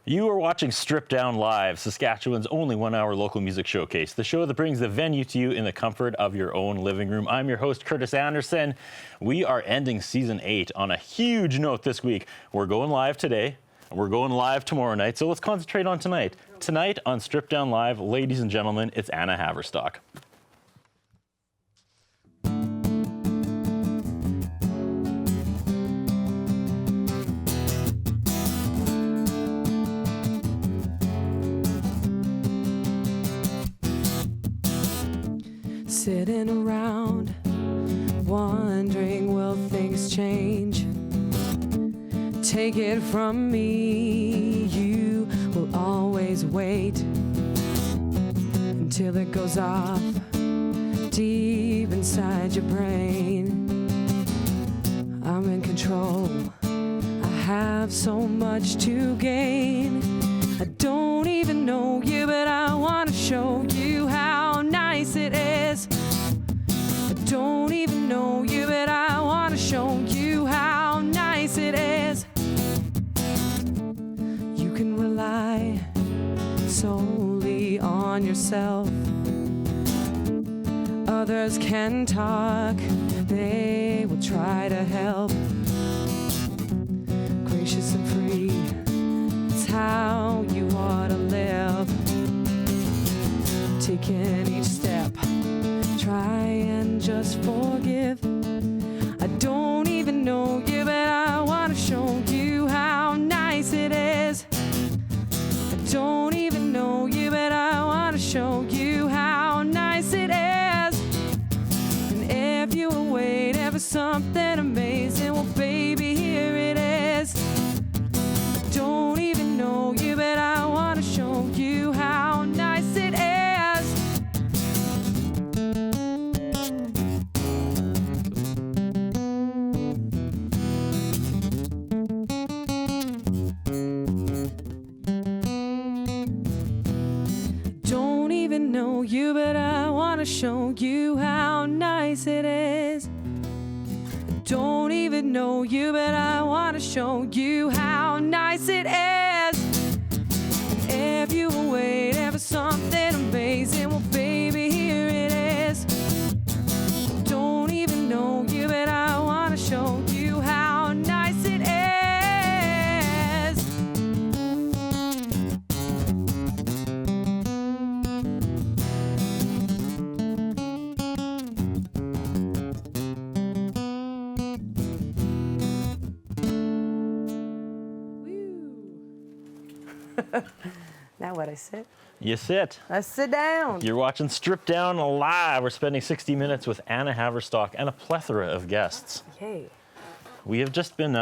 You are watching Strip Down Live, Saskatchewan's only one-hour local music showcase, the show that brings the venue to you in the comfort of your own living room. I'm your host, Curtis Anderson. We are ending Season 8 on a huge note this week. We're going live today, and we're going live tomorrow night, so let's concentrate on tonight. Tonight on Strip Down Live, ladies and gentlemen, it's Anna Haverstock. Sitting around, wondering will things change? Take it from me, you will always wait until it goes off deep inside your brain. I'm in control, I have so much to gain. I don't even know you, but I want to show you how nice it is. I don't even know you, but I want to show you how nice it is. You can rely solely on yourself. Others can talk, they will try to help. Gracious and free, it's how you ought to live. Taking each step, try and just forgive. I don't even know you, but I want to show you how nice it is. I don't even know you, but I want to show you how nice it is. And if you were waiting for something amazing, well baby, here it is. I don't even know you, but I want to show you how nice it is. Know you, but I want to show you how nice it is. I don't even know you, but I want to show you how nice it is. And if you were waiting for something amazing, well baby, here it is. I don't even know you, but I want to show you how nice it is. Now what, I sit? You sit. I sit down. You're watching Strip Down Live. We're spending 60 minutes with Anna Haverstock and a plethora of guests. Yay. We have just been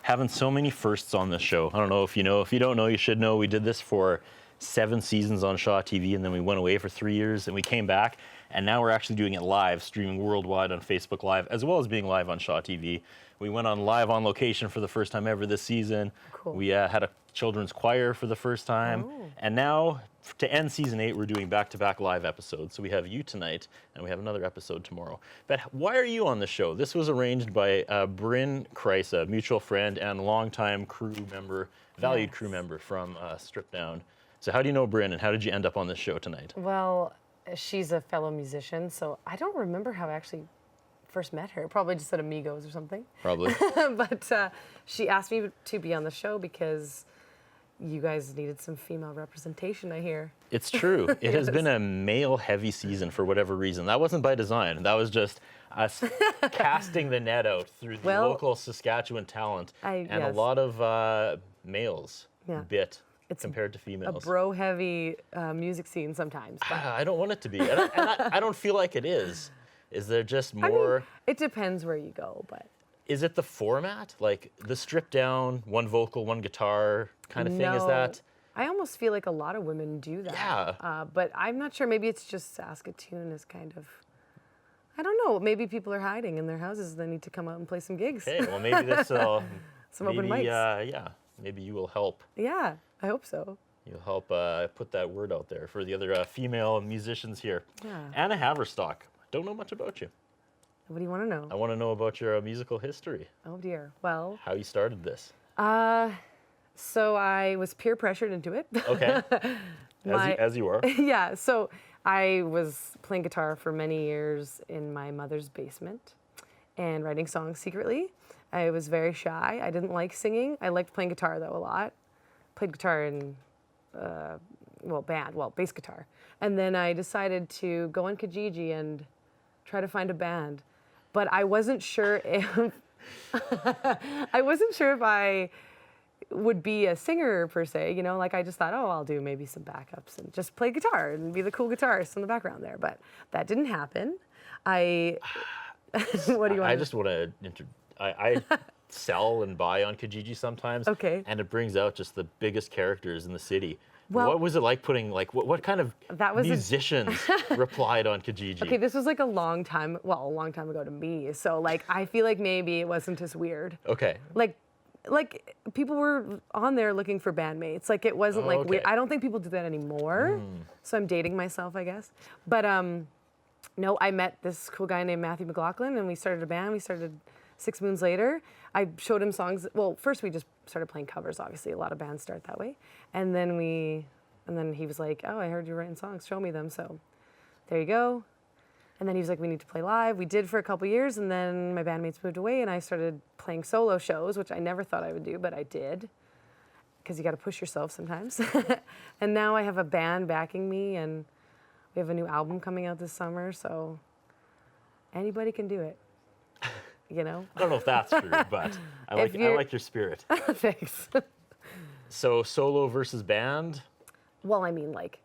having so many firsts on this show. I don't know if you know. If you don't know, you should know. We did this for 7 seasons on Shaw TV, and then we went away for 3 years, and we came back, and now we're actually doing it live, streaming worldwide on Facebook Live, as well as being live on Shaw TV. We went on live on location for the first time ever this season. Cool. We had a children's choir for the first time. Oh. And now, to end Season 8, we're doing back-to-back live episodes. So we have you tonight, and we have another episode tomorrow. But why are you on the show? This was arranged by Bryn Kreis, a mutual friend and longtime crew member, valued crew member from Strip Down. So how do you know Bryn, and how did you end up on this show tonight? Well, she's a fellow musician, so I don't remember how I actually first met her. Probably just at Amigos or something. Probably. But she asked me to be on the show because you guys needed some female representation, I hear. It's true. It has been a male-heavy season for whatever reason. That wasn't by design. That was just us casting the net out through the local Saskatchewan talent. And a lot of males bit compared to females. A bro-heavy music scene sometimes. But I don't want it to be. And I don't feel like it is. Is there just more? I mean, it depends where you go, but. Is it the format? Like the stripped down, one vocal, one guitar kind of thing? Is that? I almost feel like a lot of women do that. Yeah. But I'm not sure. Maybe it's just Saskatoon is kind of. I don't know. Maybe people are hiding in their houses. They need to come out and play some gigs. Okay, well maybe this will. Some open mics. Yeah, maybe you will help. Yeah, I hope so. You'll help put that word out there for the other female musicians here. Yeah. Anna Haverstock. Don't know much about you. What do you want to know? I want to know about your musical history. Oh dear. Well. How you started this. So I was peer pressured into it. Okay. As you are. Yeah, so I was playing guitar for many years in my mother's basement and writing songs secretly. I was very shy. I didn't like singing. I liked playing guitar though a lot. Played guitar in, bass guitar. And then I decided to go on Kijiji and try to find a band. But I wasn't sure if I would be a singer per se, you know, like I just thought, oh, I'll do maybe some backups and just play guitar and be the cool guitarist in the background there. But that didn't happen. What do you want? I just want to I sell and buy on Kijiji sometimes. Okay. And it brings out just the biggest characters in the city. Well, what was it like putting, like, what kind of that was musicians replied on Kijiji? Okay, this was like a long time ago to me. So like, I feel like maybe it wasn't as weird. Okay. Like people were on there looking for bandmates. Like it wasn't like weird. I don't think people do that anymore. So I'm dating myself, I guess. But no, I met this cool guy named Matthew McLaughlin and we started a band. We started 6 moons later. I showed him songs. Well, first we just started playing covers, obviously. A lot of bands start that way. And then he was like, oh, I heard you writing songs. Show me them. So there you go. And then he was like, we need to play live. We did for a couple years, and then my bandmates moved away, and I started playing solo shows, which I never thought I would do, but I did, because you got to push yourself sometimes. And now I have a band backing me, and we have a new album coming out this summer, so anybody can do it, you know? I don't know if that's true, but I like your spirit. Thanks. So solo versus band? Well, I mean, like,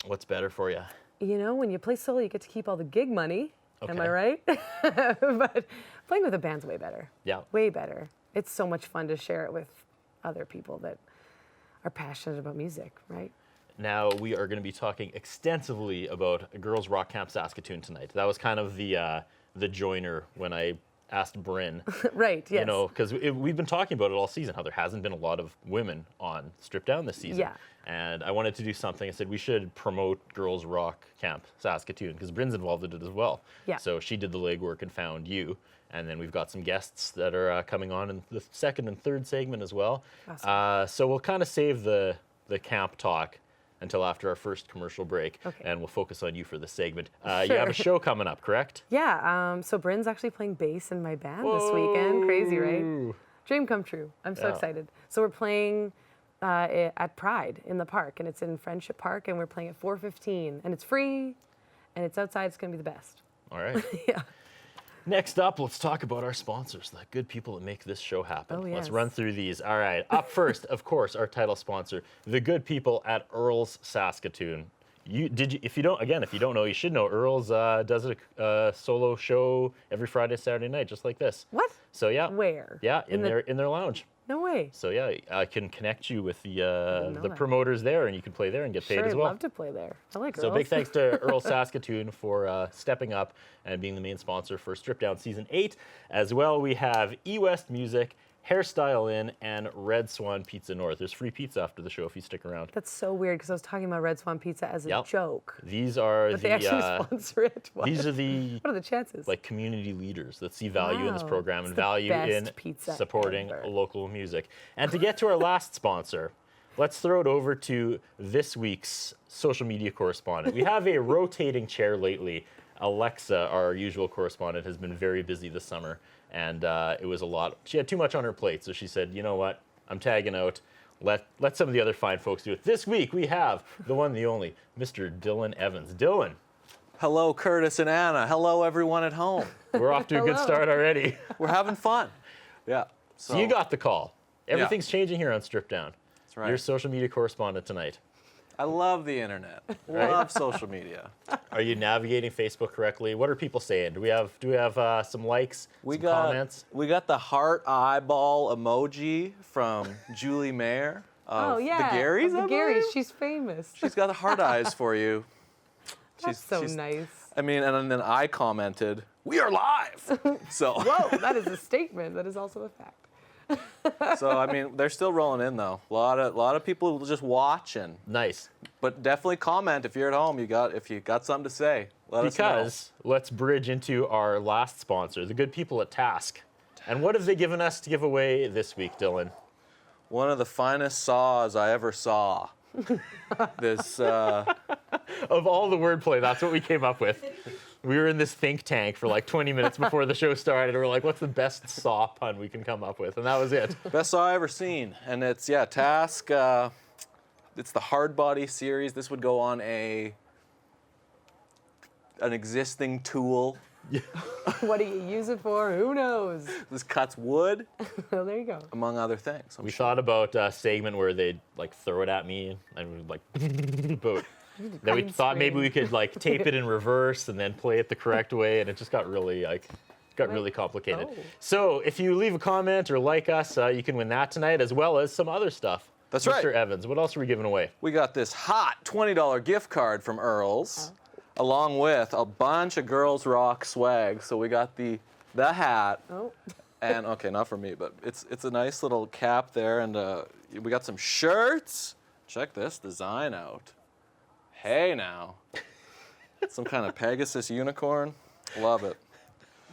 What's better for you? you know, when you play solo, you get to keep all the gig money. Am I Okay. right? But playing with a band's way better. Yeah. Way better. It's so much fun to share it with other people that are passionate about music, right? Now we are going to be talking extensively about Girls Rock Saskatoon tonight. That was kind of the joiner when I asked Bryn. Right, yes. You know, because we've been talking about it all season, how there hasn't been a lot of women on Stripped Down this season. Yeah. And I wanted to do something. I said we should promote Girls Rock Camp Saskatoon, because Bryn's involved in it as well. Yeah. So she did the legwork and found you. And then we've got some guests that are coming on in the second and third segment as well. Awesome. So we'll kind of save the camp talk until after our first commercial break, Okay. and we'll focus on you for this segment. You Sure. have a show coming up, correct? Yeah, so Bryn's actually playing bass in my band this weekend. Crazy, right? Whoa. Dream come true. I'm so Yeah. excited. So we're playing at Pride in the park, and it's in Friendship Park, and we're playing at 4:15, and it's free, and it's outside. It's going to be the best. All right. Yeah. Next up, let's talk about our sponsors, the good people that make this show happen. Oh, Let's yes. run through these. All right. Up first, of course, our title sponsor, the good people at Earl's Saskatoon. If you don't know, you should know. Earl's does a solo show every Friday, Saturday night, just like this. What? So yeah. Where? Yeah, in the- their lounge. No way. So yeah, I can connect you with know the that. promoters there, and you can play there and get paid Sure, as I'd well. love to play there. I like So girls. big thanks to Earl Saskatoon for stepping up and being the main sponsor for Strip Down Season 8. As well, we have eWest Music, Hairstyle Inn, and Red Swan Pizza North. There's free pizza after the show if you stick around. That's so weird because I was talking about Red Swan Pizza as a Yep. joke, These are but they actually sponsor it. What? these are the What are the chances? like community leaders that see value in this Wow. program It's and the value best in pizza supporting ever. local music. And to get to our last sponsor, let's throw it over to this week's social media correspondent. We have a rotating chair lately. Alexa, our usual correspondent, has been very busy this summer, and it was a lot. She had too much on her plate, so she said, you know what, I'm tagging out. Let some of the other fine folks do it. This week we have the one, the only, Mr. Dylan Evans. Dylan, Hello, Curtis and Anna. Hello, everyone at home. we're off to a good Hello. start already. We're having fun. Yeah. So you got the call. Everything's Yeah. changing here on Strip Down. That's right. You're social media correspondent tonight. I love the internet. Right? Love social media. Are you navigating Facebook correctly? What are people saying? Do we have some likes, some comments? We got the heart eyeball emoji from Julie Mayer of oh yeah, the Garys. of I the Garys. believe. She's famous. She's got the heart eyes for you. That's so nice. I mean, and then I commented, "We are live." So, Whoa, that is a statement. That is also a fact. so I mean, they're still rolling in though. A lot of people just watching, Nice. but definitely comment if you're at home. If you got something to say, let us know. Because let's bridge into our last sponsor, the good people at Task. And what have they given us to give away this week, Dylan? one of the finest saws I ever saw. This Of all the wordplay, that's what we came up with. We were in this think tank for like 20 minutes before the show started. We're like, what's the best saw pun we can come up with? And that was it. best saw I ever seen, and it's Task. It's the hard body series. This would go on an existing tool. What do you use it for? Who knows? This cuts wood, Well, there you go. among other things. We thought about a segment where they'd like throw it at me and we'd like, but then we Green thought maybe screen. we could like tape it in reverse and then play it the correct way, and it just got really really complicated. Oh. So if you leave a comment or like us, you can win that tonight, as well as some other stuff. That's Mr. right. Evans, what else are we giving away? We got this hot $20 gift card from Earl's, along with a bunch of Girls Rock swag. So we got the hat, Oh. and okay, not for me, but it's a nice little cap there, and we got some shirts. Check this design out. Hey now, some kind of Pegasus unicorn. Love it.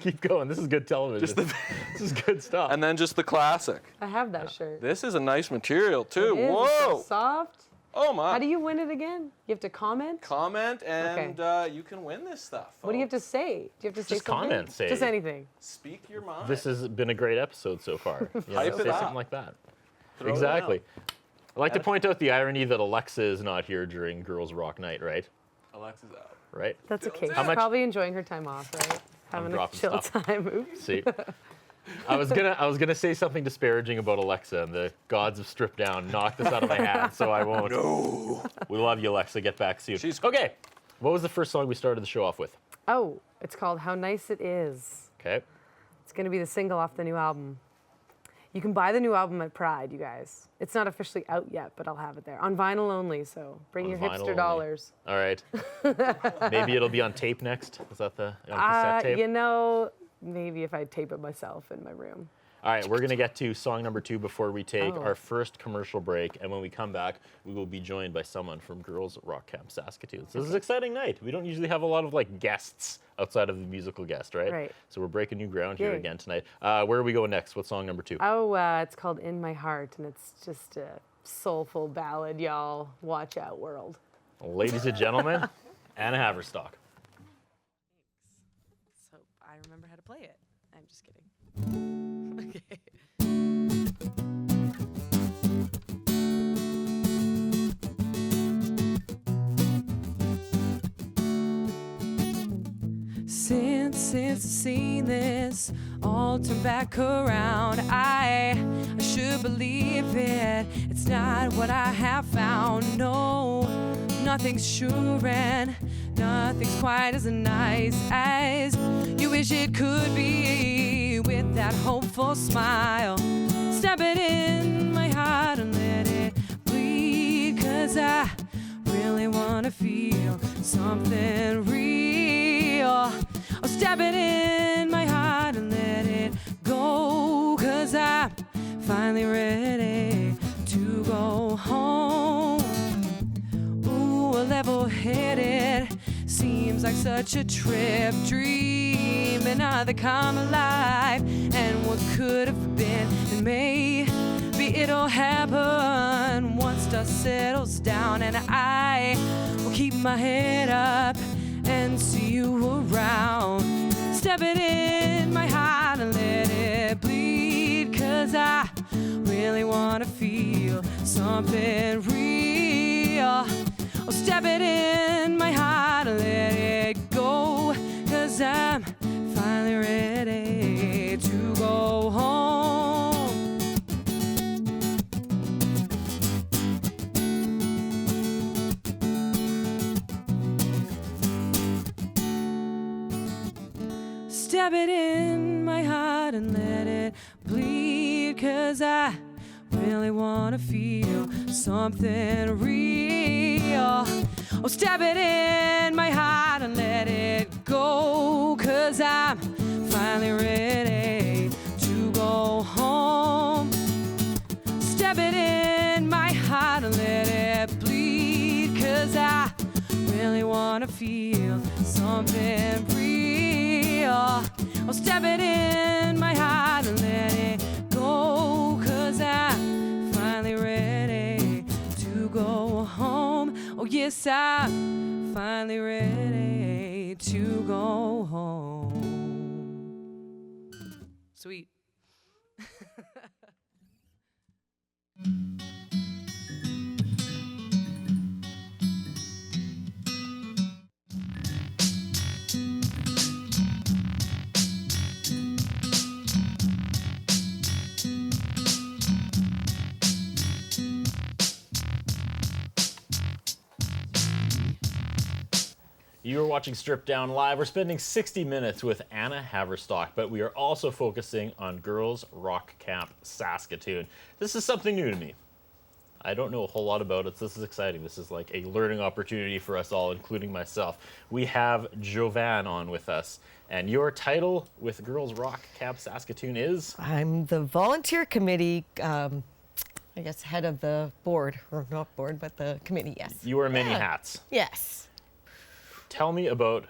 Keep going. This is good television. This is good stuff. And then just the classic. I have that shirt. This is a nice material too. It is. It's so Whoa! soft. Oh my! How do you win it again? You have to comment? Comment and you can win this stuff. What do you have to say? Do you have to say Just something? comment, say- Just anything. Speak your mind. This has been a great episode so far. Hype it say up. something like that. Throw it Exactly. out. I'd like to point out the irony that Alexa is not here during Girls Rock Night, right? Alexa's out. Right? That's okay. How She's much- probably enjoying her time off, right? Having a dropping chill stuff. time. Oops. See, I was gonna say something disparaging about Alexa, and the gods of Strip Down knocked this out of my hand, so I won't. No. We love you, Alexa. Get back soon. She's- Okay. What was the first song we started the show off with? Oh, it's called How Nice It Is. Okay. It's going to be the single off the new album. You can buy the new album at Pride, you guys. It's not officially out yet, but I'll have it there. On vinyl only, so bring On your vinyl only. hipster dollars. All right. Maybe it'll be on tape next. Is that the on cassette tape? You know, maybe if I tape it myself in my room. All right, we're going to get to song number 2 before we take Oh. our first commercial break. And when we come back, we will be joined by someone from Girls Rock Saskatoon. So this is an exciting night. We don't usually have a lot of like guests outside of the musical guest, right? Right. So we're breaking new ground here Yay. again tonight. Where are we going next? What's song number 2? Oh, it's called In My Heart, and it's just a soulful ballad, y'all. Watch out, world. Ladies and gentlemen, Anna Haverstock. So I remember how to play it. I'm just kidding. Okay. Since I've seen this all turn back around, I should believe it. It's not what I have found. No, nothing's sure and nothing's quite as nice as you wish it could be. With that hopeful smile, stab it in my heart and let it bleed. 'Cause I really wanna feel something real. Oh, stab it in my heart and let it go. 'Cause I'm finally ready to go home. Ooh, level-headed seems like such a trip. Dreaming of the come alive and what could have been, and maybe it'll happen once dust settles down, and I will keep my head up and see you around. Step it in my heart and let it bleed. 'Cause I really wanna feel something real. Oh, step it in my heart and let it go. 'Cause I'm finally ready to go home. Stab it in my heart and let it bleed. 'Cause I really wanna feel something real. Oh, stab it in my heart and let it go. 'Cause I'm finally ready to go home. Stab it in my heart and let it bleed. 'Cause I really wanna feel something real. Oh, stab it in my heart and let it go. 'Cause I'm finally Oh, yes, I'm finally ready to go home. Sweet. You are watching Strip Down Live. We're spending 60 minutes with Anna Haverstock, but we are also focusing on Girls Rock Camp Saskatoon. This is something new to me. I don't know a whole lot about it, so this is exciting. This is like a learning opportunity for us all, including myself. We have Jovan on with us, and your title with Girls Rock Camp Saskatoon is? I'm the volunteer committee, I guess, head of the board, or not board, but the committee, yes. You wear many hats. Yes. Tell me about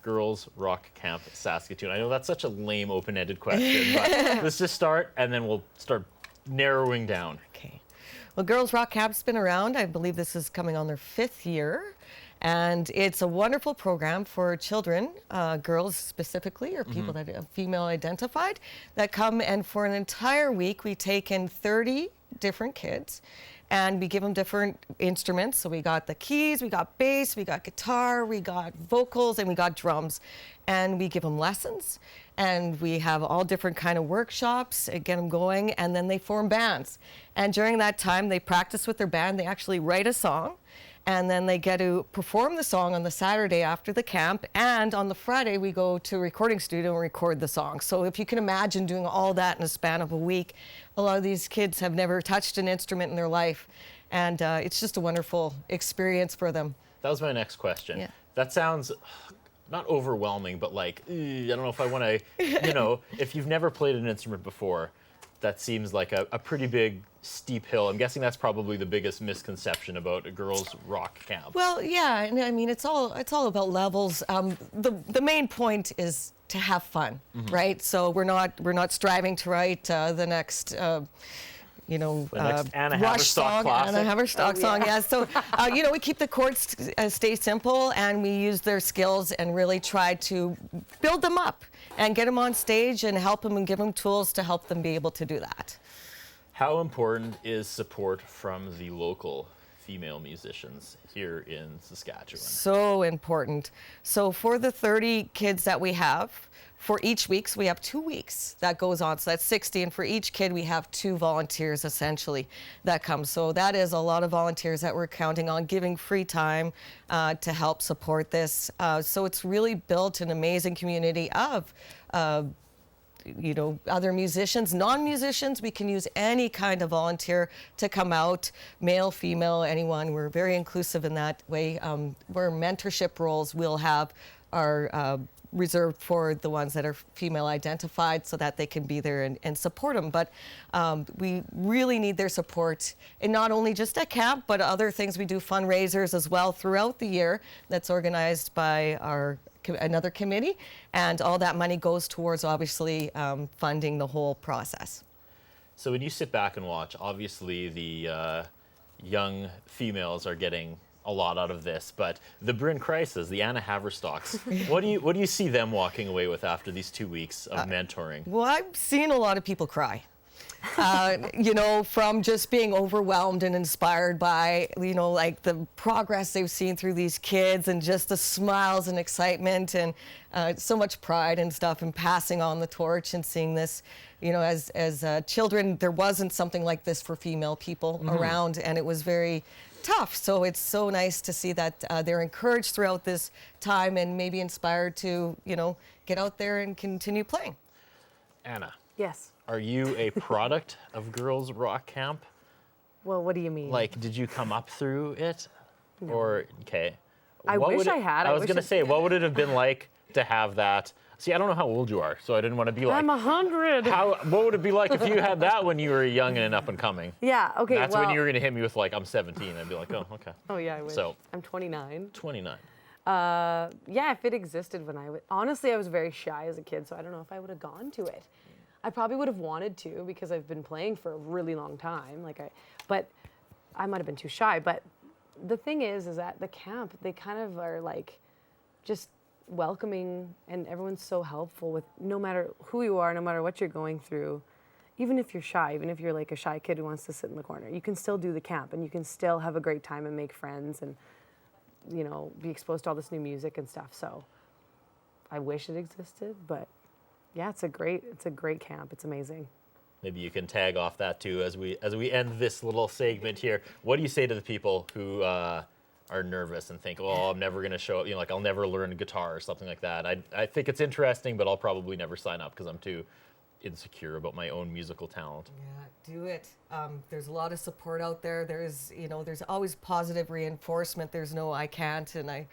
Girls Rock Camp Saskatoon. I know that's such a lame open-ended question, but let's just start and then we'll start narrowing down. Okay. Well, Girls Rock Camp's been around. I believe this is coming on their 5th year. And it's a wonderful program for children, girls specifically, or people that are female identified, that come, and for an entire week we take in 30 different kids. And we give them different instruments. So we got the keys, we got bass, we got guitar, we got vocals, and we got drums. And we give them lessons. And we have all different kind of workshops, get them going, and then they form bands. And during that time, they practice with their band. They actually write a song. And then they get to perform the song on the Saturday after the camp. And on the Friday, we go to a recording studio and record the song. So if you can imagine doing all that in a span of a week, a lot of these kids have never touched an instrument in their life. And it's just a wonderful experience for them. That was my next question. Yeah. That sounds not overwhelming, but like, I don't know if I want to, you know, if you've never played an instrument before, that seems like a pretty big steep hill. I'm guessing that's probably the biggest misconception about a girls' rock camp. Well, yeah, and I mean it's all about levels. The main point is to have fun, right? So we're not striving to write the next. The next Anna Rush Haverstock song, classic. Anna Haverstock song, yeah. So, we keep the chords stay simple, and we use their skills and really try to build them up and get them on stage and help them and give them tools to help them be able to do that. How important is support from the local female musicians here in Saskatchewan? So important. So for the 30 kids that we have, for each week, so we have 2 weeks that goes on. So that's 60, and for each kid we have 2 volunteers essentially that come. So that is a lot of volunteers that we're counting on giving free time to help support this. So it's really built an amazing community of other musicians, non-musicians. We can use any kind of volunteer to come out, male, female, anyone. We're very inclusive in that way. Where mentorship roles we'll have are reserved for the ones that are female identified so that they can be there and support them. But we really need their support, and not only just at camp, but other things. We do fundraisers as well throughout the year that's organized by another committee, and all that money goes towards obviously funding the whole process. So when you sit back and watch, obviously the young females are getting a lot out of this, but the Bryn Crisis, the Anna Haverstocks, what do you see them walking away with after these 2 weeks of mentoring? Well, I've seen a lot of people cry. From just being overwhelmed and inspired by, like the progress they've seen through these kids, and just the smiles and excitement, and so much pride and stuff, and passing on the torch and seeing this, as children, there wasn't something like this for female people around, and it was very tough. So it's so nice to see that they're encouraged throughout this time and maybe inspired to, get out there and continue playing. Anna. Yes. Are you a product of Girls Rock Camp? Well, what do you mean? Like, did you come up through it? No. Or, okay. I wish I had. I was going to say, what would it have been like to have that? See, I don't know how old you are, so I didn't want to be like... I'm 100. What would it be like if you had that when you were young and up and coming? Yeah, okay, That's when you were going to hit me with, like, I'm 17. I'd be like, oh, okay. Oh, yeah, I wish. So, I'm 29. 29. Yeah, if it existed when honestly, I was very shy as a kid, so I don't know if I would have gone to it. I probably would have wanted to, because I've been playing for a really long time. But I might have been too shy. But the thing is that the camp, they kind of are like just welcoming, and everyone's so helpful with no matter who you are, no matter what you're going through. Even if you're shy, even if you're like a shy kid who wants to sit in the corner, you can still do the camp and you can still have a great time and make friends and, you know, be exposed to all this new music and stuff. So I wish it existed, but yeah, it's a great camp. It's amazing. Maybe you can tag off that too as we end this little segment here. What do you say to the people who are nervous and think, oh, I'm never going to show up, you know, like I'll never learn guitar or something like that? I think it's interesting, but I'll probably never sign up because I'm too insecure about my own musical talent. Yeah, do it. There's a lot of support out there. There's always positive reinforcement. There's no I can't and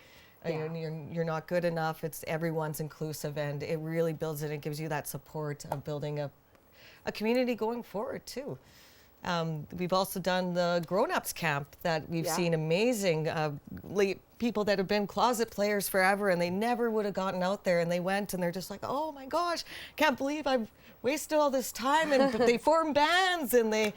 you're not good enough. It's everyone's inclusive, and it really builds it and gives you that support of building a community going forward too. We've also done the grown-ups camp that we've seen amazing people that have been closet players forever, and they never would have gotten out there, and they went and they're just like, oh my gosh, can't believe I've wasted all this time, and they form bands and they,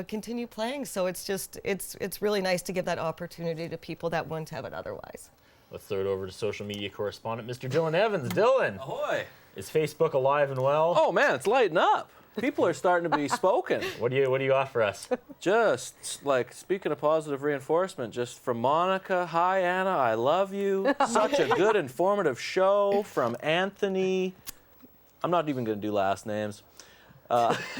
continue playing. So it's really nice to give that opportunity to people that wouldn't have it otherwise. Let's throw it over to social media correspondent, Mr. Dylan Evans. Dylan. Ahoy. Is Facebook alive and well? Oh man, it's lighting up. People are starting to be spoken. What do you offer us? Just like speaking of positive reinforcement, just from Monica, hi Anna, I love you. Such a good informative show. From Anthony, I'm not even going to do last names.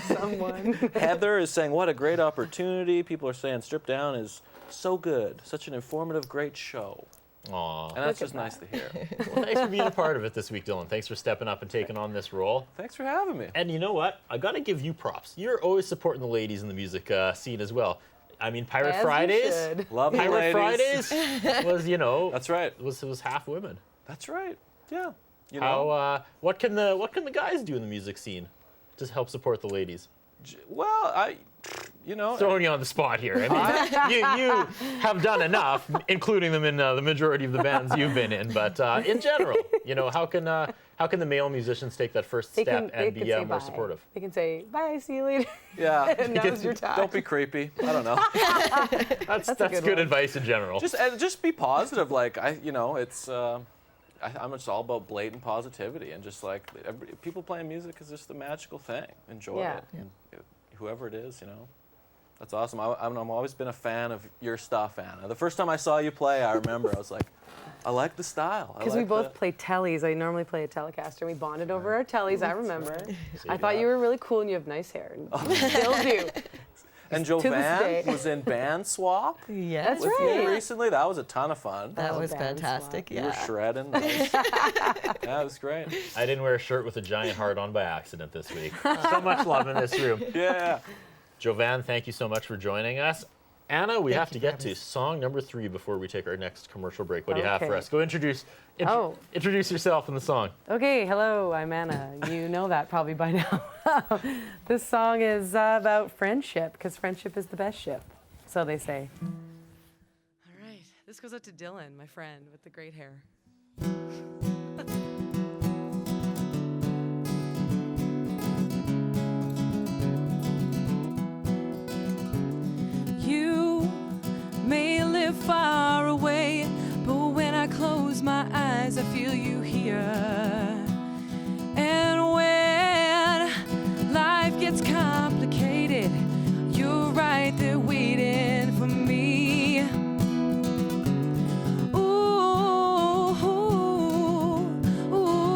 Someone. Heather is saying, what a great opportunity. People are saying Strip Down is so good. Such an informative, great show. Aw. And that's just nice to hear. Well, thanks for being a part of it this week, Dylan. Thanks for stepping up and taking on this role. Thanks for having me. And you know what? I got to give you props. You're always supporting the ladies in the music scene as well. I mean, Pirate As Fridays. you should. Love you, Pirate ladies. Fridays was, That's right. it was half women. That's right. Yeah. You know, How what can the guys do in the music scene to help support the ladies? well, Throwing you on the spot here. I mean, you have done enough, including them in the majority of the bands you've been in. But in general, how can the male musicians take that first step and be more bye. supportive? They can say, bye, see you later. yeah. And now's your time. Don't be creepy. I don't know. That's good good one. advice in general. Just be positive. Like it's. I'm just all about blatant positivity, and just like people playing music is just a magical thing. Enjoy it, and whoever it is, That's awesome. I've always been a fan of your stuff, Anna. The first time I saw you play, I remember I was like, I like the style. Because we both play tellies. I normally play a Telecaster. We bonded over our tellies, I remember. I thought you were really cool and you have nice hair. And you still do. And To this day. Jovan was in Band Swap Yes. with right. you recently. That was a ton of fun. That Oh, was band fantastic. You were Yeah. shredding. Yeah, it was great. I didn't wear a shirt with a giant heart on by accident this week. So much love in this room. Yeah. Jovan, thank you so much for joining us. Anna, we have to you for get having to us. song number 3 before we take our next commercial break. What do you have for Okay. us? Go introduce yourself in the song. Okay, hello, I'm Anna. You know that probably by now. This song is about friendship, because friendship is the best ship, so they say. All right, this goes out to Dylan, my friend with the great hair. You may live far away, but when I close my eyes, I feel you here. And when life gets complicated, you're right there waiting for me. Ooh, ooh, ooh.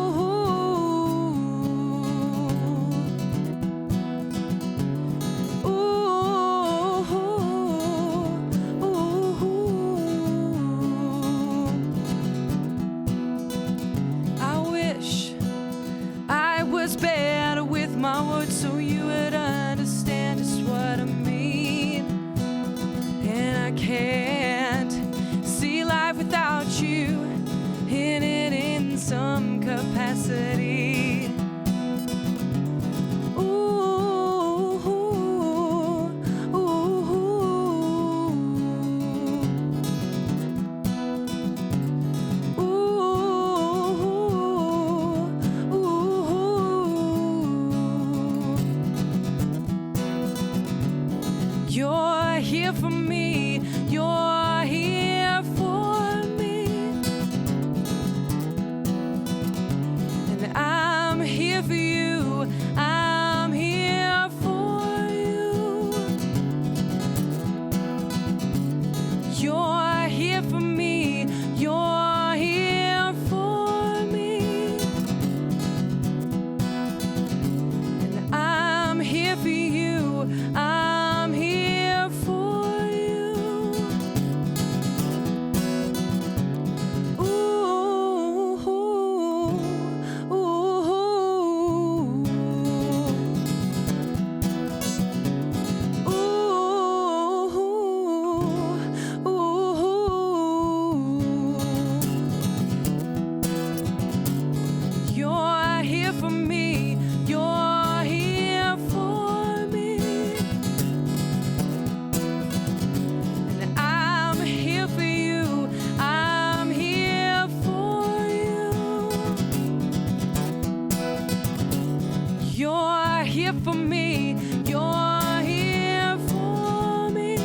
here for me. You're here for me. And I'm here for you. I'm here for you. You're here for me. You're here for me. And I'm here for you. I'm here for you. Ooh, ooh, ooh. You're here for me. You're here for me. And I'm here for you. I'm here for you. You're here for me. You're here for me.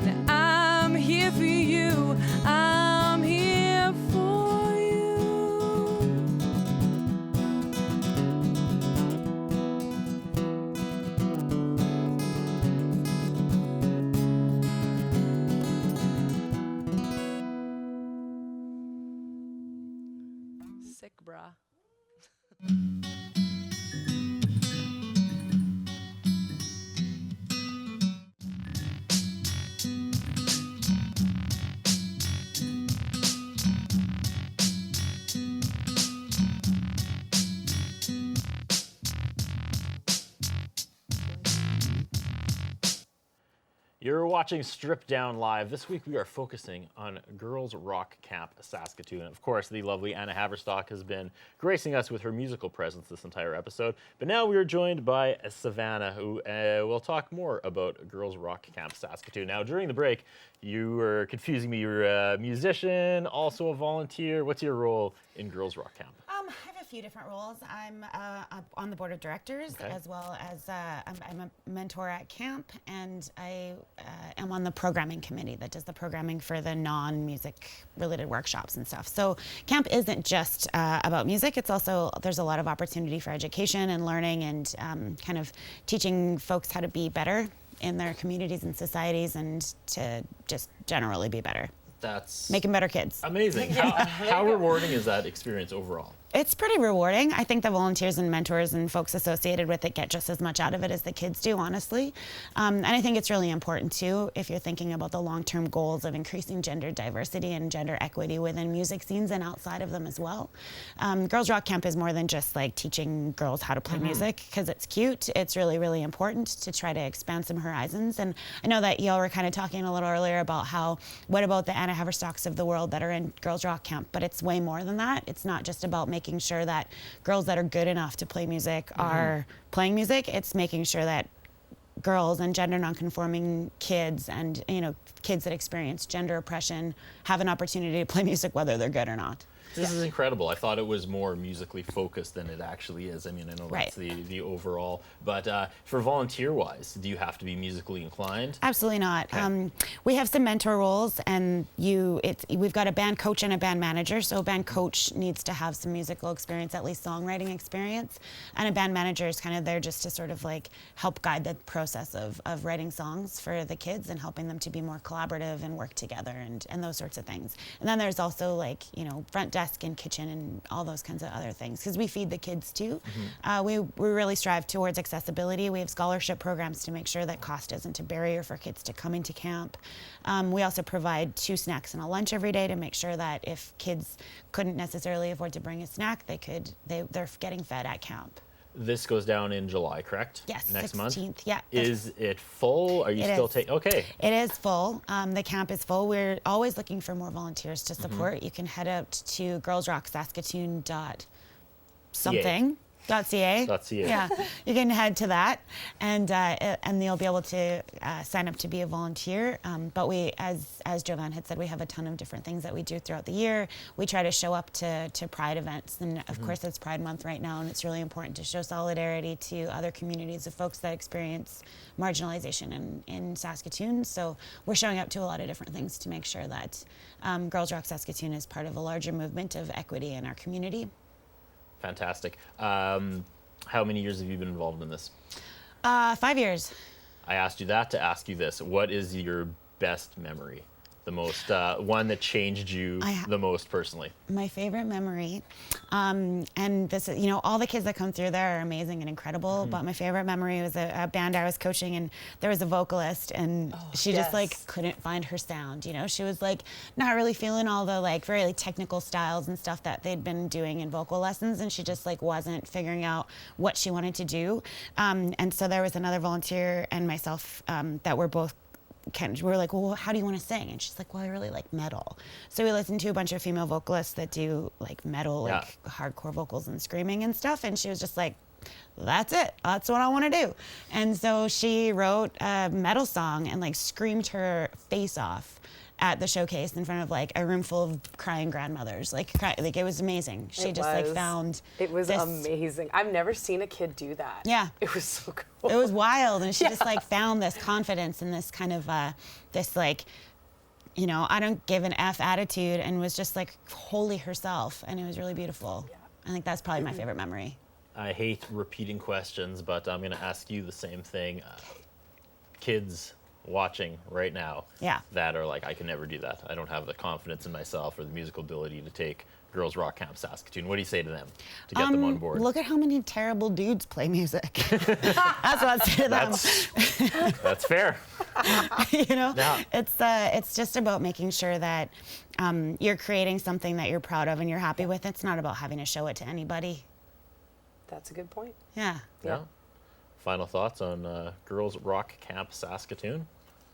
And I'm here for you. I'm here for you. Sick, brah. You're watching Stripped Down Live. This week we are focusing on Girls Rock Camp Saskatoon. Of course, the lovely Anna Haverstock has been gracing us with her musical presence this entire episode. But now we are joined by Savannah, who will talk more about Girls Rock Camp Saskatoon. Now, during the break, you were confusing me. You're a musician, also a volunteer. What's your role in Girls Rock Camp? I have a few different roles. I'm on the board of directors, Okay. as well as I'm a mentor at camp, and I am on the programming committee that does the programming for the non-music related workshops and stuff. So camp isn't just about music. It's also, there's a lot of opportunity for education and learning and kind of teaching folks how to be better in their communities and societies, and to just generally be better. That's Making better kids. amazing. How rewarding is that experience overall? It's pretty rewarding. I think the volunteers and mentors and folks associated with it get just as much out of it as the kids do, honestly. And I think it's really important, too, if you're thinking about the long-term goals of increasing gender diversity and gender equity within music scenes and outside of them as well. Girls Rock Camp is more than just like teaching girls how to play music because it's cute. It's really, really important to try to expand some horizons. And I know that y'all were kind of talking a little earlier about how, what about the Anna Haverstocks of the world that are in Girls Rock Camp? But it's way more than that. It's not just about making sure that girls that are good enough to play music are playing music. It's making sure that girls and gender nonconforming kids and, you know, kids that experience gender oppression have an opportunity to play music whether they're good or not. This is incredible. I thought it was more musically focused than it actually is. I mean, I know Right. that's the overall, but for volunteer-wise, do you have to be musically inclined? Absolutely not. Okay. We have some mentor roles, and we've got a band coach and a band manager. So a band coach needs to have some musical experience, at least songwriting experience, and a band manager is kind of there just to sort of like help guide the process of writing songs for the kids and helping them to be more collaborative and work together and those sorts of things. And then there's also like, you know, front desk and kitchen and all those kinds of other things, because we feed the kids too. We really strive towards accessibility. We have scholarship programs to make sure that cost isn't a barrier for kids to come into camp. We also provide 2 snacks and a lunch every day to make sure that if kids couldn't necessarily afford to bring a snack, they're getting fed at camp. This goes down in July, correct? Yes, Next 16th. month? Yeah. Is it full? Are you It still is. taking? Okay. It is full. The camp is full. We're always looking for more volunteers to support. You can head out to girlsrocksaskatoon.something. .ca. Yeah, you can head to that, and you'll be able to sign up to be a volunteer. But we, as Jovan had said, we have a ton of different things that we do throughout the year. We try to show up to Pride events, and of course it's Pride Month right now, and it's really important to show solidarity to other communities of folks that experience marginalization in Saskatoon. So we're showing up to a lot of different things to make sure that Girls Rock Saskatoon is part of a larger movement of equity in our community. fantastic. How many years have you been involved in this? 5 years. I asked you that to ask you this. What is your best memory? The most, one that changed you the most personally? My favorite memory, and this is, all the kids that come through there are amazing and incredible, but my favorite memory was a band I was coaching, and there was a vocalist, and she just couldn't find her sound. She was not really feeling all the very technical styles and stuff that they'd been doing in vocal lessons, and she just wasn't figuring out what she wanted to do. And so there was another volunteer and myself that were both we were like, well, how do you want to sing? And she's like, well, I really like metal. So we listened to a bunch of female vocalists that do metal, hardcore vocals and screaming and stuff. And she was just like, that's it. That's what I want to do. And so she wrote a metal song and screamed her face off at the showcase in front of a room full of crying grandmothers. It was amazing. She found it was amazing. I've never seen a kid do that. Yeah. It was so cool. It was wild, and she just found this confidence and this kind of I don't give an F attitude, and was just wholly herself, and it was really beautiful. Yeah. I think that's probably my favorite memory. I hate repeating questions, but I'm going to ask you the same thing. Kids watching right now that are I can never do that. I don't have the confidence in myself or the musical ability to take Girls Rock Camp Saskatoon. What do you say to them to get them on board? Look at how many terrible dudes play music. That's what I'd say to them. That's fair. It's just about making sure that you're creating something that you're proud of and you're happy with. It's not about having to show it to anybody. That's a good point. Yeah. Final thoughts on Girls Rock Camp Saskatoon?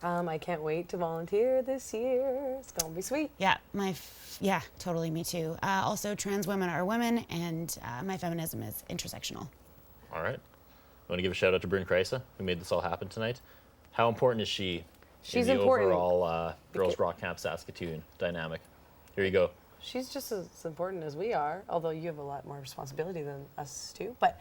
I can't wait to volunteer this year. It's gonna be sweet. Yeah, totally, me too. Also, trans women are women, and my feminism is intersectional. All right. I want to give a shout out to Bryn Kreisa, who made this all happen tonight. How important is she She's in the important. overall Girls Rock Camp Saskatoon dynamic? Here you go. She's just as important as we are, although you have a lot more responsibility than us too. But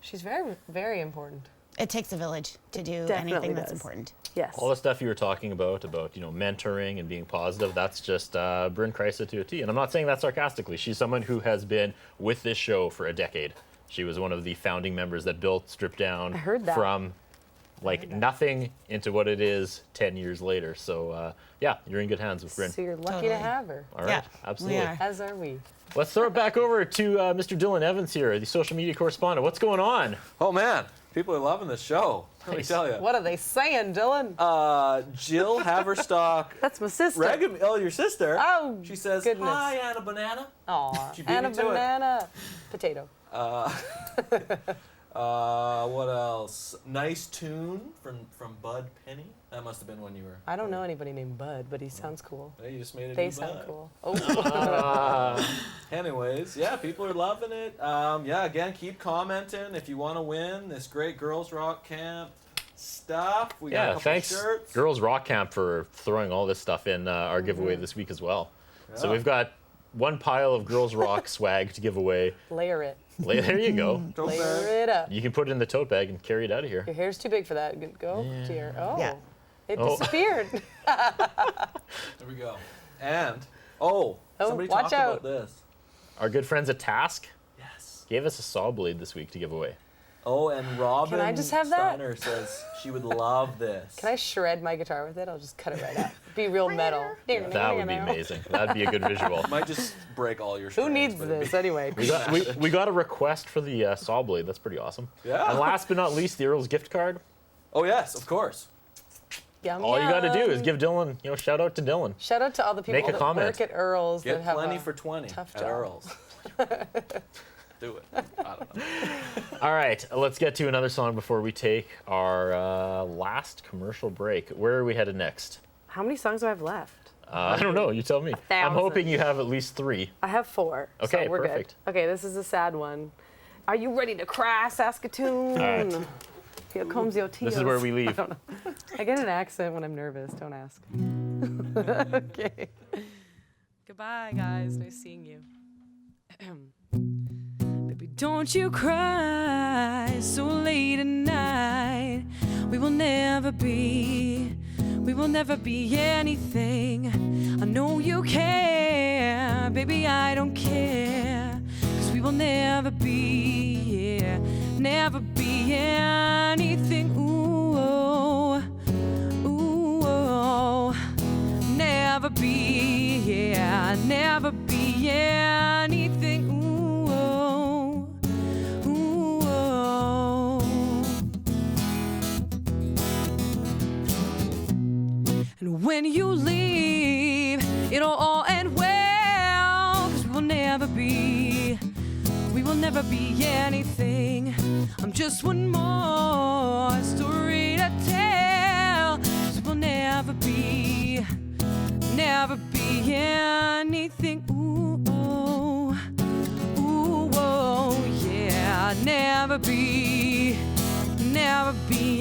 she's very, very important. It takes a village to do Definitely anything that's does. important. Yes. All the stuff you were talking about mentoring and being positive, that's just Bryn Kreisa to a T. And I'm not saying that sarcastically. She's someone who has been with this show for a decade. She was one of the founding members that built Strip Down from nothing into what it is 10 years later. So you're in good hands with Bryn. So you're lucky to have her. All right, absolutely. We are. As are we. Let's throw it back over to Mr. Dylan Evans here, the social media correspondent. What's going on? Oh man, people are loving this show. Let me tell you. What are they saying, Dylan? Jill Haverstock. That's my sister. Your sister. Oh, she says, goodness. "Hi, Anna Banana." Aw, She beat and a me to it. banana. Potato. What else? Nice tune from Bud Penny. That must have been when you were. I don't know anybody named Bud, but he sounds cool. Hey, you just made it. They new sound Bud. cool. Oh. Anyways, people are loving it. Again, keep commenting if you want to win this great Girls Rock Camp stuff. We got a couple thanks shirts. Girls Rock Camp for throwing all this stuff in our giveaway this week as well. So Yeah. we've got one pile of Girls Rock swag to give away. Layer it. There you go. Tote Layer bag. it up. You can put it in the tote bag and carry it out of here. Your hair's too big for that. Go to your. Oh. Yeah. It Oh. disappeared. There we go. And somebody watch talked out. about this. Our good friends at Task Yes. gave us a saw blade this week to give away. Oh, and Robin Can I just have that? Steiner says she would love this. Can I shred my guitar with it? I'll just cut it right out. Be real metal. That would be amazing. That'd be a good visual. Might just break all your strings. Who needs but it'd be- this anyway? We got a request for the saw blade. That's pretty awesome. Yeah. And last but not least, the Earl's gift card. Oh yes, of course. Yum, All you got to do is yum. give Dylan, shout out to Dylan. Shout out to all the people Make a that comment. work at Earl's Get that have plenty a for 20 tough at job. Earl's. Do it. I don't know. All right, let's get to another song before we take our last commercial break. Where are we headed next? How many songs do I have left? I don't know. You tell me. I'm 1,000. hoping you have at least 3. I have 4. Okay, so we're perfect. good. Okay, this is a sad one. Are you ready to cry, Saskatoon? All right. Here comes your tears. This is where we leave. I don't know. I get an accent when I'm nervous. Don't ask. Okay. Goodbye, guys. Nice seeing you. Baby, don't you cry so late at night. We will never be anything. I know you care, baby, I don't care. 'Cause we will never be, yeah, never be anything. Ooh, oh, ooh, oh. Never be, yeah, never be anything. Ooh, oh, ooh, oh. And when you leave, it'll all end well. 'Cause we will never be anything. I'm just one more story to tell. 'Cause we'll never be anything. Ooh, oh, ooh, oh, yeah. Never be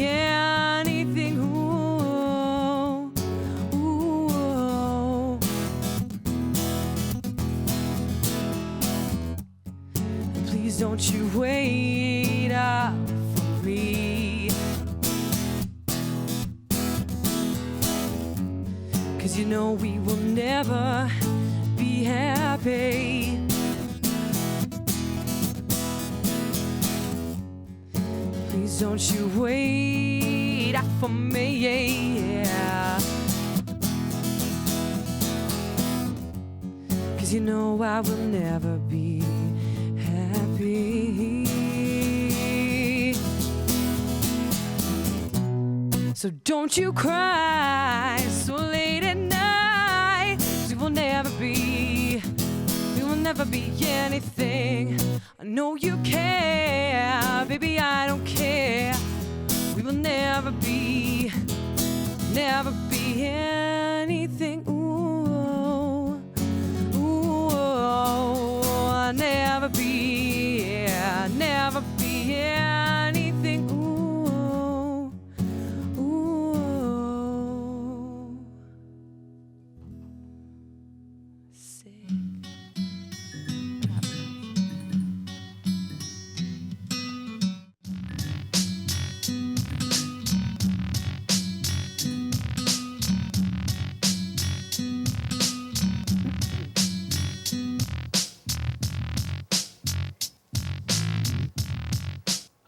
anything. Ooh, ooh, oh. Please don't you wait up for me. 'Cause you know we will never be happy. Please don't you wait up for me, yeah. 'Cause you know I will never be happy. So don't you cry so late at night. 'Cause we will never be anything. I know you care, baby, I don't care. We will never be anything. Ooh, ooh, oh, never be anything. Ooh, ooh. Sick.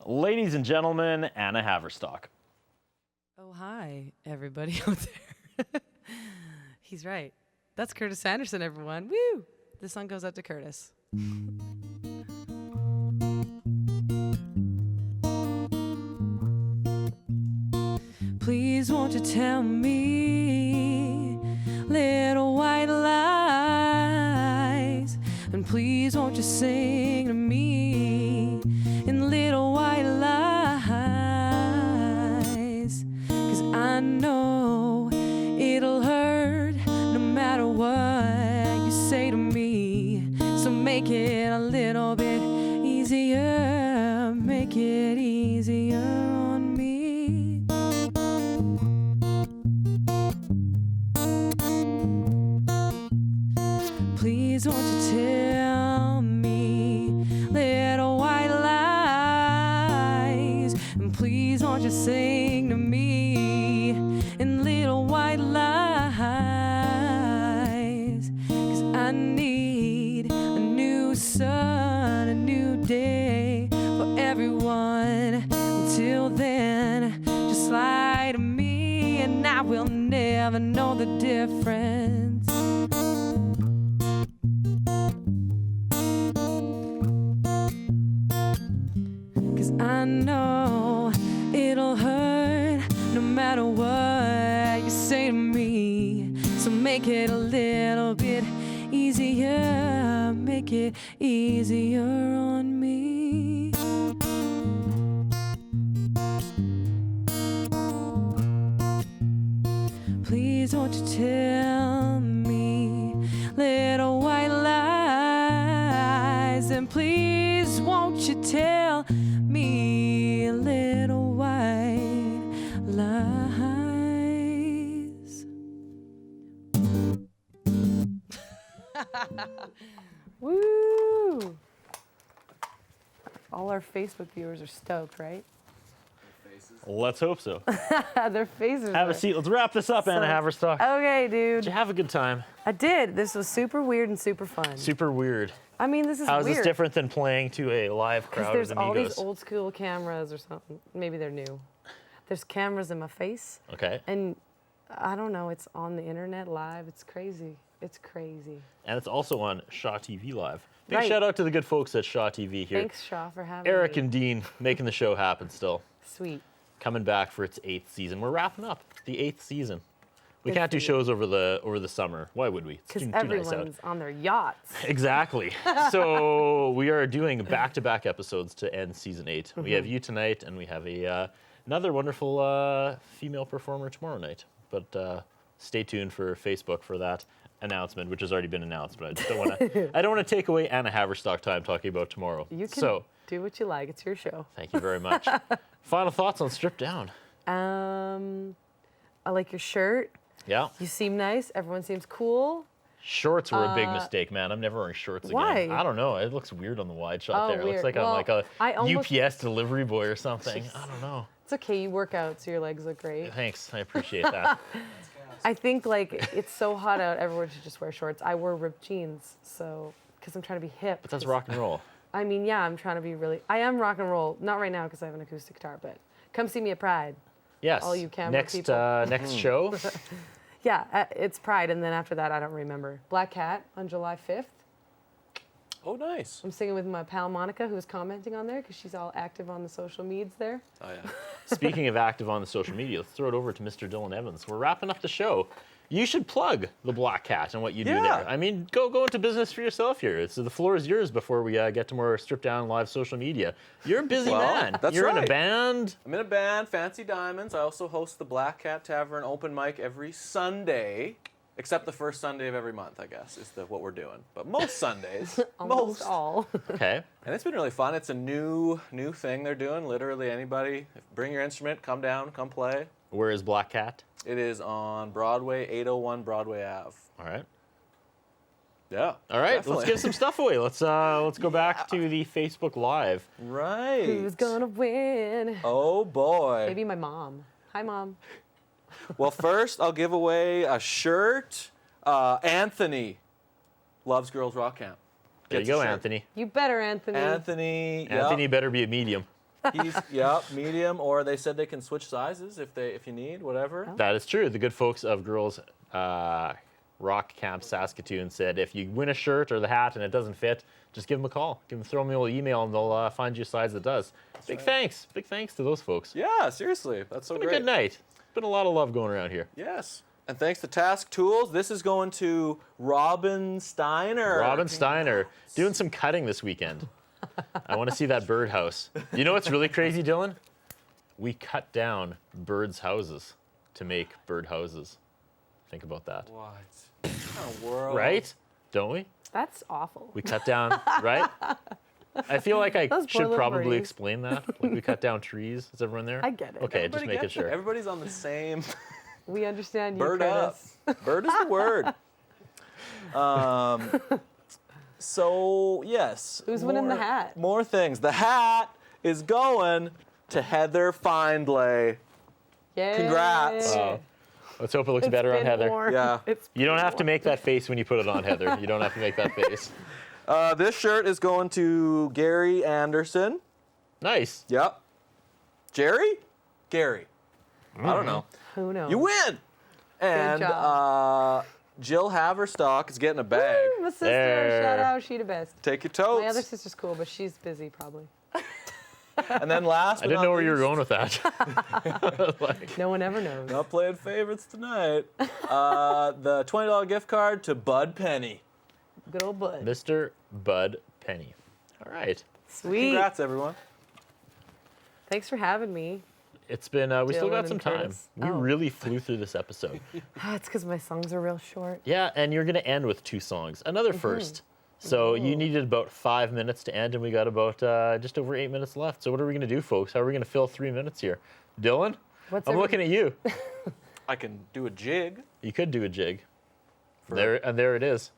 Ladies and gentlemen, Anna Haverstock. Oh, hi, everybody out there. He's right. That's Curtis Anderson, everyone. Woo! This song goes out to Curtis. Please won't you tell me little white lies, and please won't you sing to me in little white lies. 'Cause I know it'll hurt no matter what you say to me. So make it a little bit easier, make it easier on me. Please won't you tell me little white lies, and please won't you sing to me in little white lies. 'Cause I need a new sun, a new day for everyone. Until then, just lie to me and I will never know the difference. 'Cause I know it'll hurt no matter what you say to me. So make it a little bit easier, make it easier on me. Please won't you tell me little white lies, and please won't you tell me little white lies. Woo! All our Facebook viewers are stoked, right? Let's hope so. Their faces. Have are a seat. Let's wrap this up, Anna Haverstock. Okay, Did dude. you have a good time? I did. This was super weird and super fun. Super weird. I mean, this is How is weird. this different than playing to a live Because crowd there's of all amigos? these old school cameras or something. Maybe they're new. There's cameras in my face, Okay. and I don't know. It's on the internet live. It's crazy. It's crazy. And it's also on Shaw TV Live. Big Right. shout out to the good folks at Shaw TV here. Thanks, Shaw, for having Eric me. and Dean making the show happen still. Sweet. Coming back for its 8th season. We're wrapping up the 8th season. We Good can't for do you. shows over the summer. Why would we? It's Because too nice out. everyone's on their yachts. Exactly. So we are doing back-to-back episodes to end season 8. We have you tonight, and we have another wonderful female performer tomorrow night. But stay tuned for Facebook for that announcement, which has already been announced. But I just don't want to. I don't want to take away Anna Haverstock time talking about tomorrow. You can So do what you like. It's your show. thank you very much. Final thoughts on Strip Down? I like your shirt. Yeah. You seem nice. Everyone seems cool. Shorts were a big mistake, man. I'm never wearing shorts again. Why? I don't know. It looks weird on the wide shot Oh, there. It looks weird. like I'm Well, like a I almost- UPS delivery boy or something. I don't know. It's okay. You work out, so your legs look great. Thanks. I appreciate that. I think like it's so hot out, everyone should just wear shorts. I wore ripped jeans, so because I'm trying to be hip. But that's rock and roll. I mean, yeah, I'm trying to be really. I am rock and roll. Not right now because I have an acoustic guitar, but come see me at Pride. Yes. All you camera next, people. next show. Yeah, it's Pride, and then after that, I don't remember. Black Cat on July 5th. Oh, nice. I'm singing with my pal Monica, who's commenting on there because she's all active on the social medias there. Oh, yeah. Speaking of active on the social media, let's throw it over to Mr. Dylan Evans. We're wrapping up the show. You should plug the Black Cat and what you do Yeah. there. I mean, go into business for yourself here. The floor is yours before we get to more Strip Down live social media. You're a busy Well, man. that's You're in a right. band. I'm in a band, Fancy Diamonds. I also host the Black Cat Tavern open mic every Sunday, except the first Sunday of every month, I guess, is what we're doing. But most Sundays, Almost all. Okay. And it's been really fun. It's a new thing they're doing. Literally anybody, bring your instrument, come down, come play. Where is Black Cat? It is on Broadway, 801 Broadway Ave. All right. Yeah. All right. definitely. Let's give some stuff away. Let's go back to the Facebook Live. Right. Who's gonna win? Oh boy. Maybe my mom. Hi, Mom. Well, first I'll give away a shirt. Anthony loves Girls Rock Camp. There you Gets a go, shirt. Anthony. You better, Anthony. Anthony. Anthony Yep, better be a medium. he's medium, or they said they can switch sizes if you need whatever. That is true. The good folks of Girls Rock Camp Saskatoon said if you win a shirt or the hat and it doesn't fit, just give them a call. Throw them a little email and they'll find you a size that does. Big thanks to those folks. Yeah, seriously, that's so Been a great. good night. Been a lot of love going around here. Yes. And thanks to Task Tools, this is going to Robin Steiner. Robin Steiner doing some cutting this weekend. I want to see that birdhouse. You know what's really crazy, Dylan? We cut down birds' houses to make bird houses. Think about that. What? What kind of world? Right? Don't we? That's awful. We cut down, right? I feel like I Those poor should little probably birdies. explain that. Like we cut down trees. Is everyone there? I get it. Okay, Everybody just making gets it. sure. Everybody's on the same. We understand you, Bird up. Curtis. Bird is the word. So yes. Who's winning the hat? More things. The hat is going to Heather Findlay. Yay. Congrats. Wow. Let's hope it looks It's better on been Heather. worn. Yeah. It's You don't been have to worn. make that face when you put it on, Heather. You don't have to make that face. This shirt is going to Gary Anderson. Nice. Yep. Jerry? Gary. I don't know. Who knows? You win. And job. Jill Haverstock is getting a bag. Woo, my sister, There. shout out, she the best. Take your totes. My other sister's cool, but she's busy probably. And then last I but didn't not know where you were least- going with that. Like, No one ever knows. Not playing favorites tonight. The $20 gift card to Bud Penny. Good old Bud. Mr. Bud Penny. All right. Sweet. Congrats, everyone. Thanks for having me. It's been, we still Dylan got some and time. Curtis. We Oh. really flew through this episode. It's because my songs are real short. Yeah, and you're going to end with 2 songs. Another first. So you needed about 5 minutes to end, and we got about just over 8 minutes left. So what are we going to do, folks? How are we going to fill 3 minutes here? Dylan, I'm looking at you. I can do a jig. You could do a jig. There it is.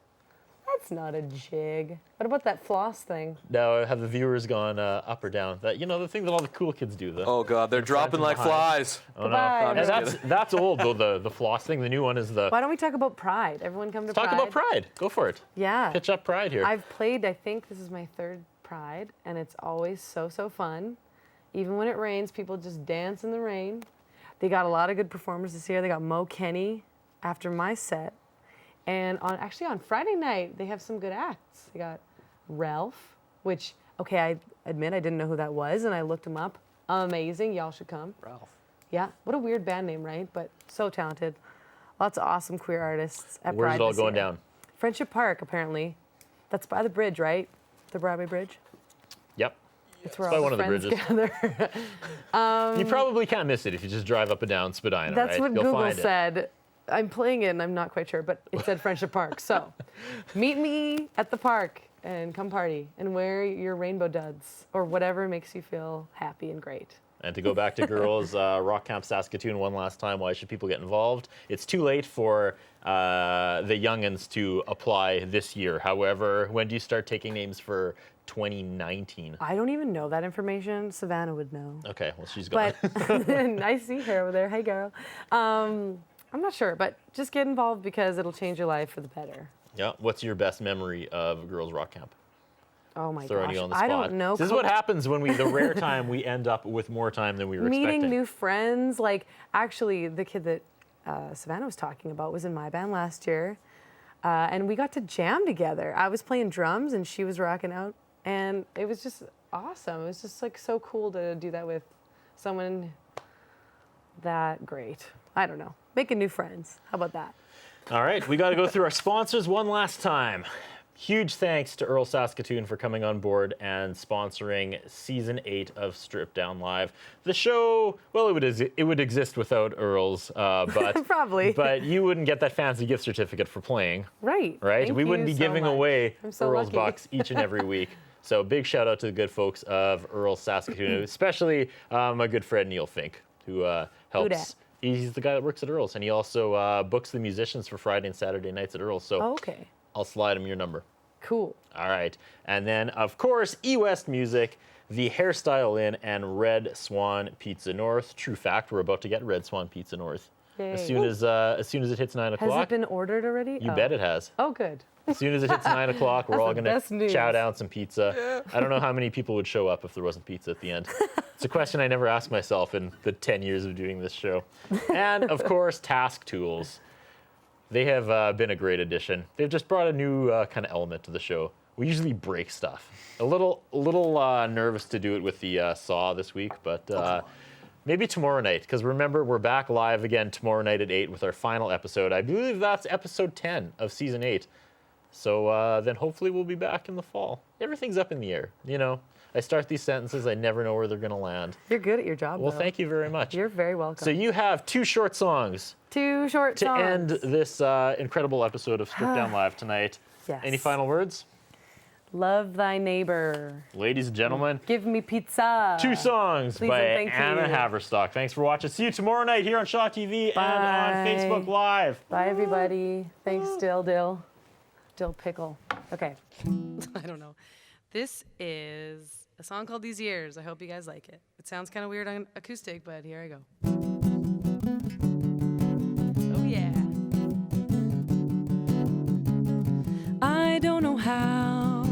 That's not a jig. What about that floss thing? Now, have the viewers gone up or down? That the thing that all the cool kids do. Oh God, they're dropping like flies. Oh no, Goodbye. and that's old though. The floss thing. The new one is the. Why don't we talk about Pride? Everyone come to Pride. Talk about Pride. Go for it. Yeah. Pitch up Pride here. I've played, I think this is my 3rd Pride, and it's always so fun. Even when it rains, people just dance in the rain. They got a lot of good performers this year. They got Mo Kenny after my set. And on Friday night, they have some good acts. They got Ralph, which, okay, I admit I didn't know who that was, and I looked him up. Amazing. Y'all should come. Ralph. Yeah. What a weird band name, right? But so talented. Lots of awesome queer artists at Where's Pride it all this going year. down? Friendship Park, apparently. That's by the bridge, right? The Broadway Bridge. Yep. It's where by all one the of the friends bridges. gather. You probably can't miss it if you just drive up and down Spadina. That's right? what You'll Google find it. said. I'm playing it and I'm not quite sure, but it said Friendship Park. So meet me at the park and come party and wear your rainbow duds or whatever makes you feel happy and great. And to go back to Girls Rock Camp Saskatoon one last time, why should people get involved? It's too late for the youngins to apply this year. However, when do you start taking names for 2019? I don't even know that information. Savannah would know. Okay, well, she's gone. But I see her over there. Hey, girl. I'm not sure, but just get involved because it'll change your life for the better. Yeah. What's your best memory of Girls Rock Camp? Oh my Throwing gosh. you on the spot. I don't know. This is what happens when the rare time we end up with more time than we were Meeting expecting. new friends. Like, actually, the kid that Savannah was talking about was in my band last year. And we got to jam together. I was playing drums and she was rocking out. And it was just awesome. It was just like so cool to do that with someone that great. I don't know. Making new friends. How about that? All right, we got to go through our sponsors one last time. Huge thanks to Earl Saskatoon for coming on board and sponsoring Season 8 of Strip Down Live. The show, well, it would exist without Earl's, but Probably. But you wouldn't get that fancy gift certificate for playing. Right. Right? Thank We wouldn't you be so giving much. away I'm so Earl's lucky. bucks each and every week. So big shout out to the good folks of Earl Saskatoon, especially my good friend Neil Fink, who helps. He's the guy that works at Earl's, and he also books the musicians for Friday and Saturday nights at Earl's. So Okay. I'll slide him your number. Cool. All right. And then, of course, eWest Music, the Hairstyle Inn, and Red Swan Pizza North. True fact, we're about to get Red Swan Pizza North. Yay. As soon as it hits 9 Has o'clock. it been ordered already? You bet it has. Oh, good. As soon as it hits 9 o'clock, we're That's all the going best to news. chow down some pizza. I don't know how many people would show up if there wasn't pizza at the end. It's a question I never asked myself in the 10 years of doing this show. And, of course, Task Tools. They have been a great addition. They've just brought a new kind of element to the show. We usually break stuff. A little nervous to do it with the saw this week, but maybe tomorrow night. Because remember, we're back live again tomorrow night at 8 with our final episode. I believe that's episode 10 of season 8. So then hopefully we'll be back in the fall. Everything's up in the air, you know. I start these sentences, I never know where they're going to land. You're good at your job, Well, though. thank you very much. You're very welcome. So you have 2 short songs 2 short to songs. end this incredible episode of Strip Down Live tonight. Yes. Any final words? Love thy neighbor. Ladies and gentlemen, Give me pizza. 2 songs Please by and thank Anna you. Haverstock. Thanks for watching. See you tomorrow night here on Shaw TV and on Bye. Facebook Live. Bye, everybody. Thanks, Dill Pickle. Okay. I don't know. This is a song called These Years. I hope you guys like it. It sounds kind of weird on acoustic, but here I go. Oh, yeah. I don't know how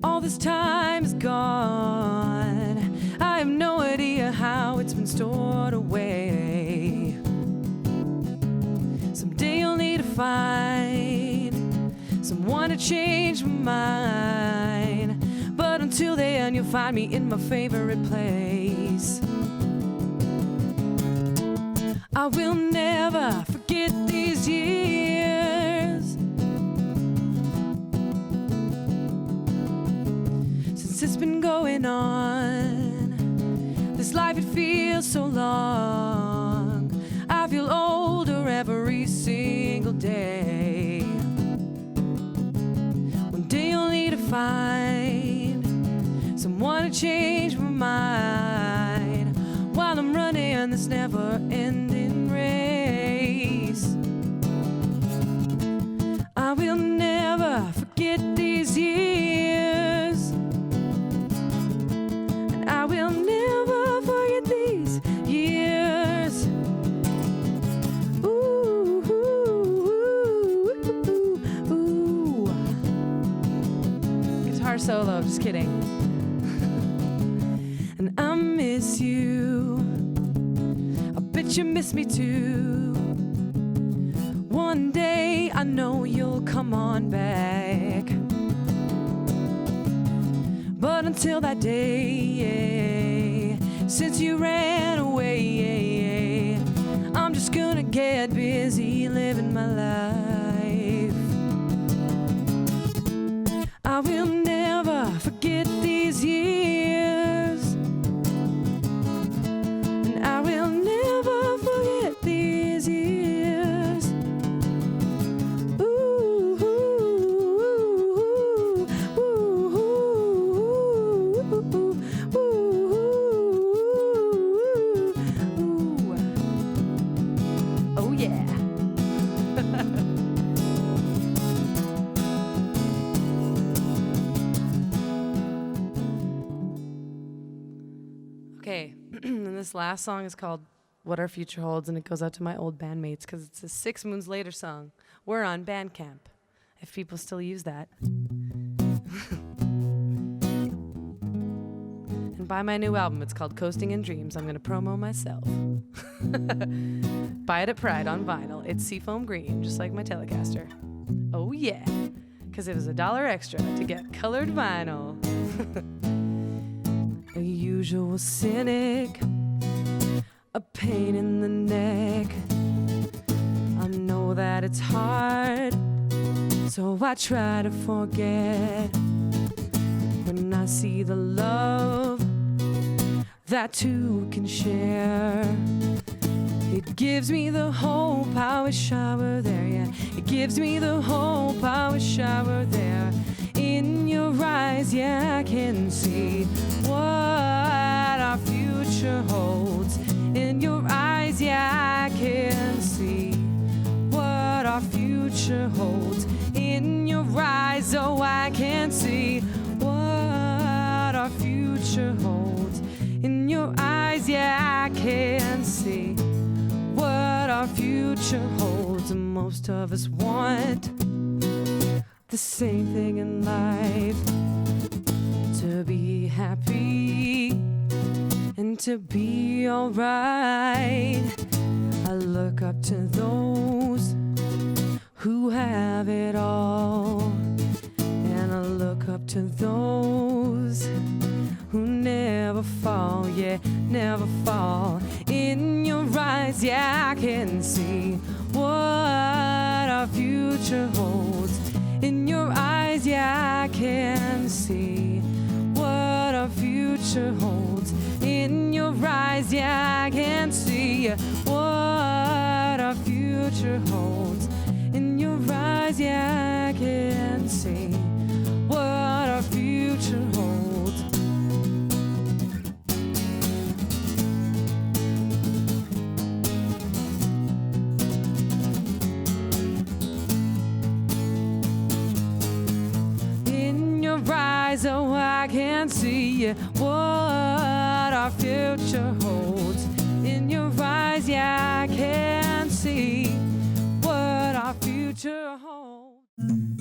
all this time is gone. I have no idea how it's been stored away. Someday you'll need to find someone to change my mind. But until then, you'll find me in my favorite place. I will never forget these years. Since it's been going on, this life, it feels so long. I feel older every single day. solo, just kidding. And I miss you. I bet you miss me too. One day I know you'll come on back. But until that day, since you ran away, I'm just gonna get busy living my life. I will never forget these years, and I will never forget these years. Ooh, ooh, ooh, ooh, ooh, ooh. Oh yeah. Okay, and this last song is called What Our Future Holds, and it goes out to my old bandmates because it's a 6 Moons Later song. We're on Bandcamp, if people still use that. And buy my new album. It's called Coasting in Dreams. I'm going to promo myself. Buy it at Pride on vinyl. It's seafoam green, just like my Telecaster. Oh yeah, because it was $1 extra to get colored vinyl. A usual cynic, a pain in the neck. I know that it's hard, so I try to forget. When I see the love that two can share, it gives me the hope I wish I were there, yeah. It gives me the hope I wish I were there. In your eyes, yeah, I can see what our future holds. In your eyes, yeah, I can see what our future holds. In your eyes, oh, I can see what our future holds. In your eyes, yeah, I can see what our future holds. And most of us want the same thing in life, to be happy and to be alright. I look up to those who have it all, and I look up to those who never fall, yeah, never fall. In your eyes, yeah, I can see what our future holds. In your eyes, yeah, I can see what our future holds. In your eyes, yeah, I can see what our future holds. In your eyes, yeah, I can see what our future holds. In your eyes, oh, I can see what our future holds. In your eyes, yeah, I can see what our future holds.